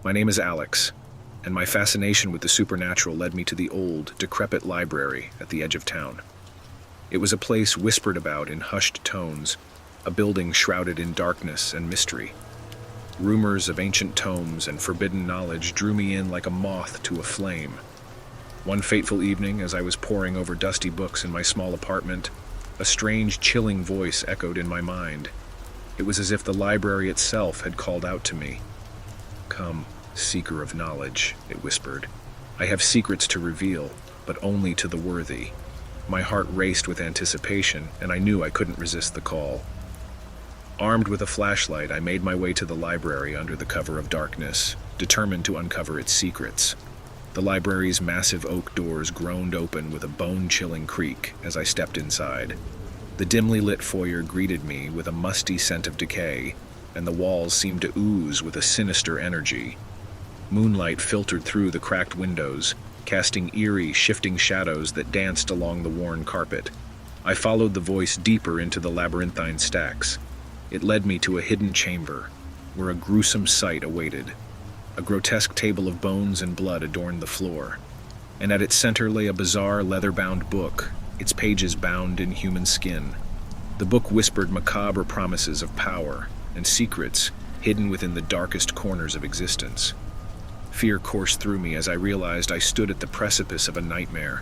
My name is Alex, and my fascination with the supernatural led me to the old, decrepit library at the edge of town. It was a place whispered about in hushed tones, a building shrouded in darkness and mystery. Rumors of ancient tomes and forbidden knowledge drew me in like a moth to a flame. One fateful evening, as I was poring over dusty books in my small apartment, a strange, chilling voice echoed in my mind. It was as if the library itself had called out to me. "Come, seeker of knowledge," it whispered. "I have secrets to reveal, but only to the worthy." My heart raced with anticipation, and I knew I couldn't resist the call. Armed with a flashlight, I made my way to the library under the cover of darkness, determined to uncover its secrets. The library's massive oak doors groaned open with a bone-chilling creak as I stepped inside. The dimly lit foyer greeted me with a musty scent of decay, and the walls seemed to ooze with a sinister energy. Moonlight filtered through the cracked windows, casting eerie, shifting shadows that danced along the worn carpet. I followed the voice deeper into the labyrinthine stacks. It led me to a hidden chamber, where a gruesome sight awaited. A grotesque table of bones and blood adorned the floor, and at its center lay a bizarre leather-bound book, its pages bound in human skin. The book whispered macabre promises of power and secrets hidden within the darkest corners of existence. Fear coursed through me as I realized I stood at the precipice of a nightmare.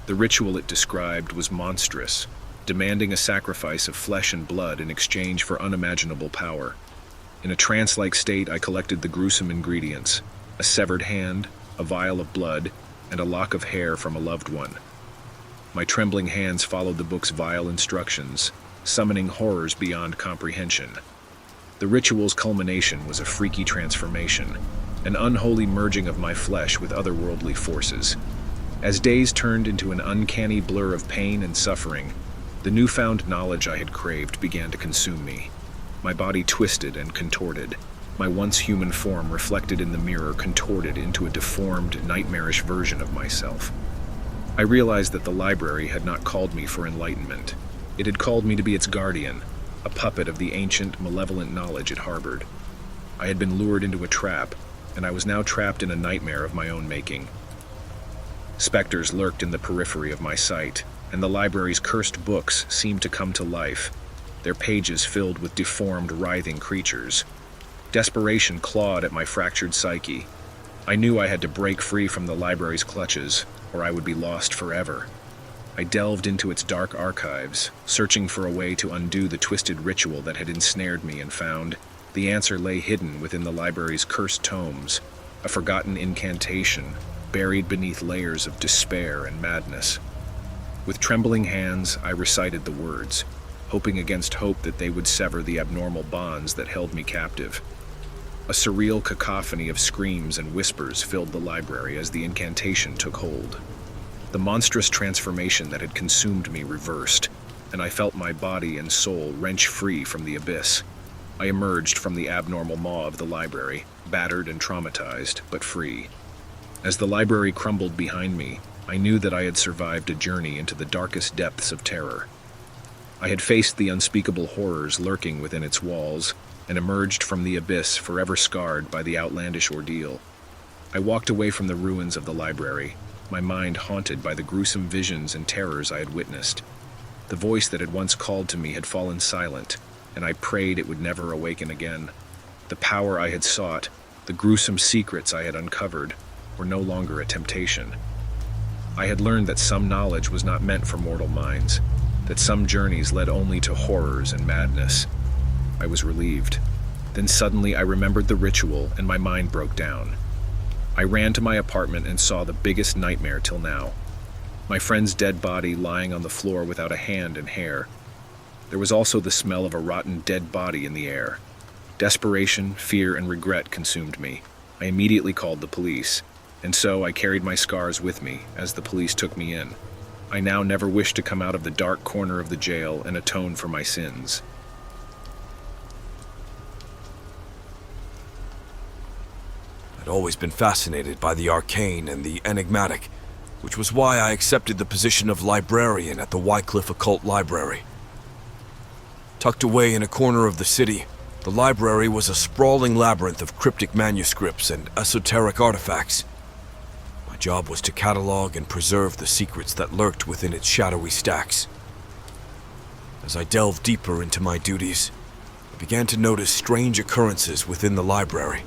The ritual it described was monstrous, demanding a sacrifice of flesh and blood in exchange for unimaginable power. In a trance-like state, I collected the gruesome ingredients: a severed hand, a vial of blood, and a lock of hair from a loved one. My trembling hands followed the book's vile instructions, summoning horrors beyond comprehension. The ritual's culmination was a freaky transformation, an unholy merging of my flesh with otherworldly forces. As days turned into an uncanny blur of pain and suffering, the newfound knowledge I had craved began to consume me. My body twisted and contorted, my once human form reflected in the mirror contorted into a deformed, nightmarish version of myself. I realized that the library had not called me for enlightenment. It had called me to be its guardian, a puppet of the ancient, malevolent knowledge it harbored. I had been lured into a trap, and I was now trapped in a nightmare of my own making. Specters lurked in the periphery of my sight, and the library's cursed books seemed to come to life, their pages filled with deformed, writhing creatures. Desperation clawed at my fractured psyche. I knew I had to break free from the library's clutches, or I would be lost forever. I delved into its dark archives, searching for a way to undo the twisted ritual that had ensnared me, and found the answer lay hidden within the library's cursed tomes, a forgotten incantation buried beneath layers of despair and madness. With trembling hands, I recited the words, hoping against hope that they would sever the abnormal bonds that held me captive. A surreal cacophony of screams and whispers filled the library as the incantation took hold. The monstrous transformation that had consumed me reversed, and I felt my body and soul wrench free from the abyss. I emerged from the abnormal maw of the library, battered and traumatized, but free. As the library crumbled behind me, I knew that I had survived a journey into the darkest depths of terror. I had faced the unspeakable horrors lurking within its walls, and emerged from the abyss forever scarred by the outlandish ordeal. I walked away from the ruins of the library, my mind haunted by the gruesome visions and terrors I had witnessed. The voice that had once called to me had fallen silent, and I prayed it would never awaken again. The power I had sought, the gruesome secrets I had uncovered, were no longer a temptation. I had learned that some knowledge was not meant for mortal minds, that some journeys led only to horrors and madness. I was relieved. Then suddenly I remembered the ritual, and my mind broke down. I ran to my apartment and saw the biggest nightmare till now. My friend's dead body lying on the floor without a hand and hair. There was also the smell of a rotten dead body in the air. Desperation, fear, and regret consumed me. I immediately called the police, and so I carried my scars with me as the police took me in. I now never wished to come out of the dark corner of the jail and atone for my sins. I'd always been fascinated by the arcane and the enigmatic, which was why I accepted the position of librarian at the Wycliffe Occult Library. Tucked away in a corner of the city, The library was a sprawling labyrinth of cryptic manuscripts and esoteric artifacts. My job was to catalog and preserve the secrets that lurked within its shadowy stacks. As I delved deeper into my duties, I began to notice strange occurrences within the library.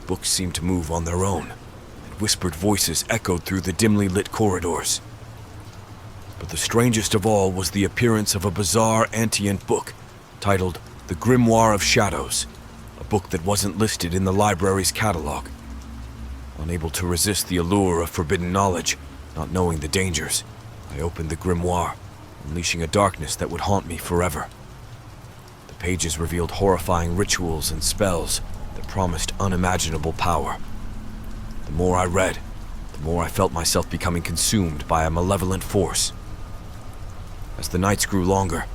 Books seemed to move on their own, and whispered voices echoed through the dimly lit corridors. But the strangest of all was the appearance of a bizarre antient book titled The Grimoire of Shadows, a book that wasn't listed in the library's catalog. Unable to resist the allure of forbidden knowledge, not knowing the dangers, I opened the grimoire, unleashing a darkness that would haunt me forever. The pages revealed horrifying rituals and spells that promised unimaginable power. The more I read, the more I felt myself becoming consumed by a malevolent force. As the nights grew longer,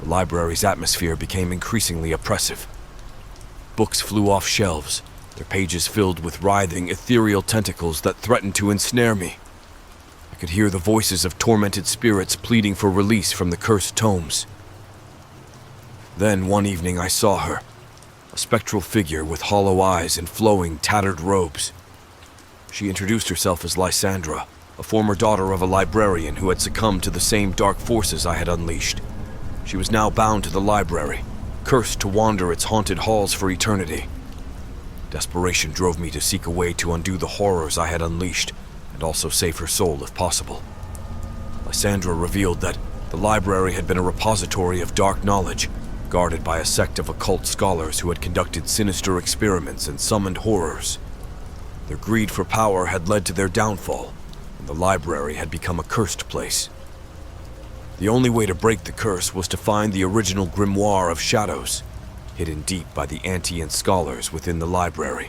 the library's atmosphere became increasingly oppressive. Books flew off shelves, their pages filled with writhing, ethereal tentacles that threatened to ensnare me. I could hear the voices of tormented spirits pleading for release from the cursed tomes. Then, one evening, I saw her, a spectral figure with hollow eyes and flowing, tattered robes. She introduced herself as Lysandra, a former daughter of a librarian who had succumbed to the same dark forces I had unleashed. She was now bound to the library, cursed to wander its haunted halls for eternity. Desperation drove me to seek a way to undo the horrors I had unleashed, and also save her soul if possible. Lysandra revealed that the library had been a repository of dark knowledge, guarded by a sect of occult scholars who had conducted sinister experiments and summoned horrors. Their greed for power had led to their downfall, and the library had become a cursed place. The only way to break the curse was to find the original Grimoire of Shadows, hidden deep by the antient scholars within the library.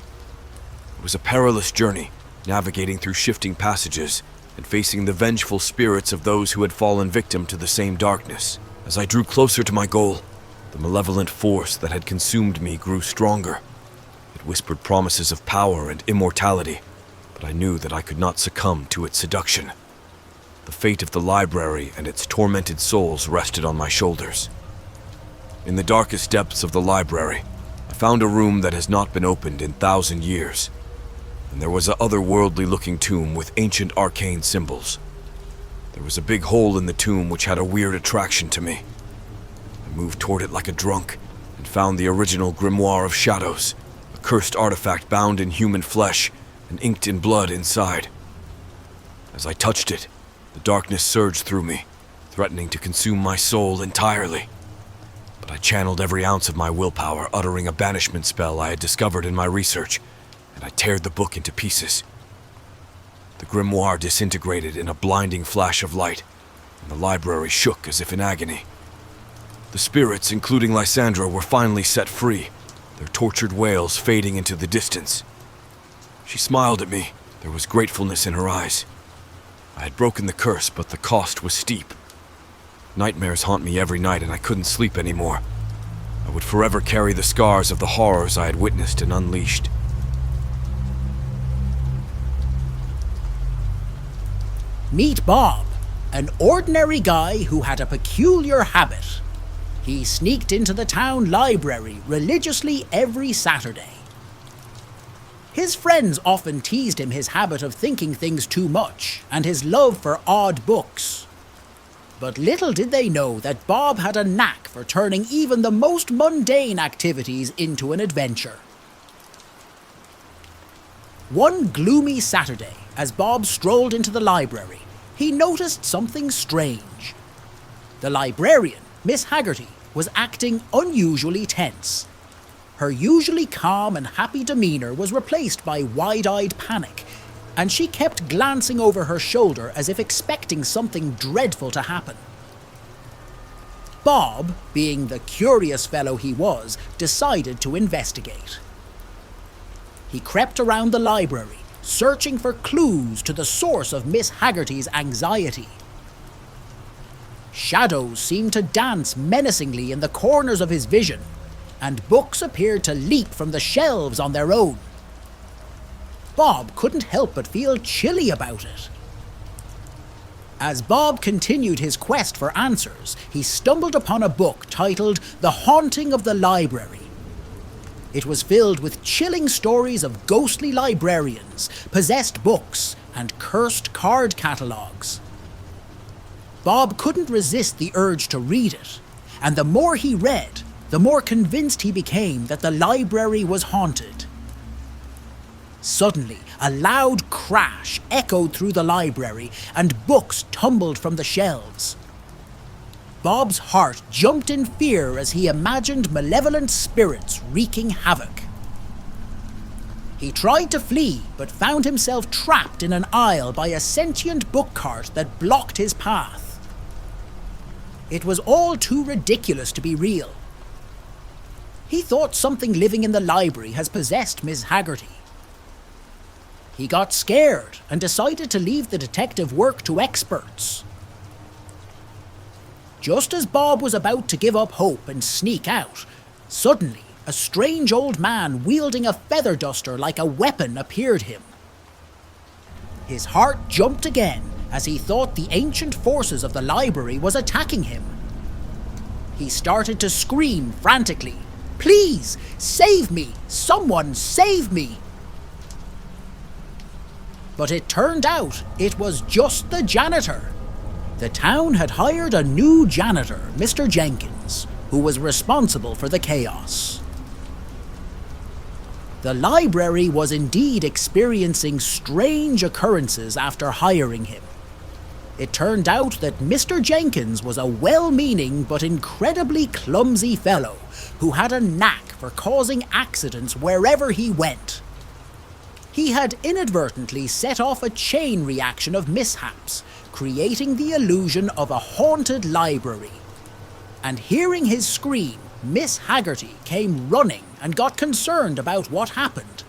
It was a perilous journey, navigating through shifting passages and facing the vengeful spirits of those who had fallen victim to the same darkness. As I drew closer to my goal, the malevolent force that had consumed me grew stronger. It whispered promises of power and immortality, but I knew that I could not succumb to its seduction. The fate of the library and its tormented souls rested on my shoulders. In the darkest depths of the library, I found a room that has not been opened in 1,000 years, and there was an otherworldly-looking tomb with ancient arcane symbols. There was a big hole in the tomb which had a weird attraction to me. I moved toward it like a drunk and found the original Grimoire of Shadows, a cursed artifact bound in human flesh and inked in blood inside. As I touched it, the darkness surged through me, threatening to consume my soul entirely. But I channeled every ounce of my willpower, uttering a banishment spell I had discovered in my research, and I teared the book into pieces. The grimoire disintegrated in a blinding flash of light, and the library shook as if in agony. The spirits, including Lysandra, were finally set free, their tortured wails fading into the distance. She smiled at me. There was gratefulness in her eyes. I had broken the curse, but the cost was steep. Nightmares haunt me every night, and I couldn't sleep anymore. I would forever carry the scars of the horrors I had witnessed and unleashed. Meet Bob, an ordinary guy who had a peculiar habit. He sneaked into the town library religiously every Saturday. His friends often teased him his habit of thinking things too much and his love for odd books. But little did they know that Bob had a knack for turning even the most mundane activities into an adventure. One gloomy Saturday, as Bob strolled into the library, he noticed something strange. The librarian, Miss Haggerty, was acting unusually tense. Her usually calm and happy demeanour was replaced by wide-eyed panic, and she kept glancing over her shoulder as if expecting something dreadful to happen. Bob, being the curious fellow he was, decided to investigate. He crept around the library, searching for clues to the source of Miss Haggerty's anxiety. Shadows seemed to dance menacingly in the corners of his vision, and books appeared to leap from the shelves on their own. Bob couldn't help but feel chilly about it. As Bob continued his quest for answers, he stumbled upon a book titled The Haunting of the Library, It was filled with chilling stories of ghostly librarians, possessed books, and cursed card catalogues. Bob couldn't resist the urge to read it, and the more he read, the more convinced he became that the library was haunted. Suddenly, a loud crash echoed through the library, and books tumbled from the shelves. Bob's heart jumped in fear as he imagined malevolent spirits wreaking havoc. He tried to flee, but found himself trapped in an aisle by a sentient book cart that blocked his path. It was all too ridiculous to be real. He thought something living in the library has possessed Miss Haggerty. He got scared and decided to leave the detective work to experts. Just as Bob was about to give up hope and sneak out, suddenly a strange old man wielding a feather duster like a weapon appeared him. His heart jumped again as he thought the ancient forces of the library was attacking him. He started to scream frantically, "Please, save me! Someone save me!" But it turned out it was just the janitor. The town had hired a new janitor, Mr. Jenkins, who was responsible for the chaos. The library was indeed experiencing strange occurrences after hiring him. It turned out that Mr. Jenkins was a well-meaning but incredibly clumsy fellow who had a knack for causing accidents wherever he went. He had inadvertently set off a chain reaction of mishaps, creating the illusion of a haunted library. And hearing his scream, Miss Haggerty came running and got concerned about what happened.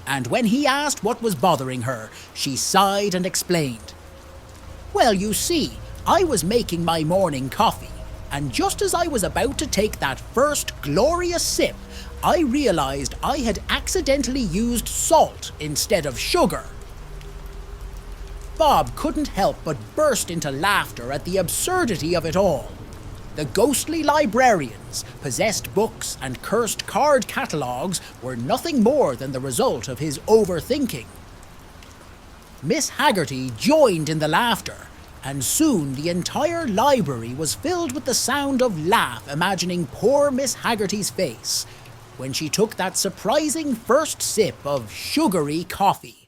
And when he asked what was bothering her, she sighed and explained, "Well, you see, I was making my morning coffee, and just as I was about to take that first glorious sip, I realized I had accidentally used salt instead of sugar." Bob couldn't help but burst into laughter at the absurdity of it all. The ghostly librarians, possessed books, and cursed card catalogues were nothing more than the result of his overthinking. Miss Haggerty joined in the laughter, and soon the entire library was filled with the sound of laugh imagining poor Miss Haggerty's face when she took that surprising first sip of sugary coffee.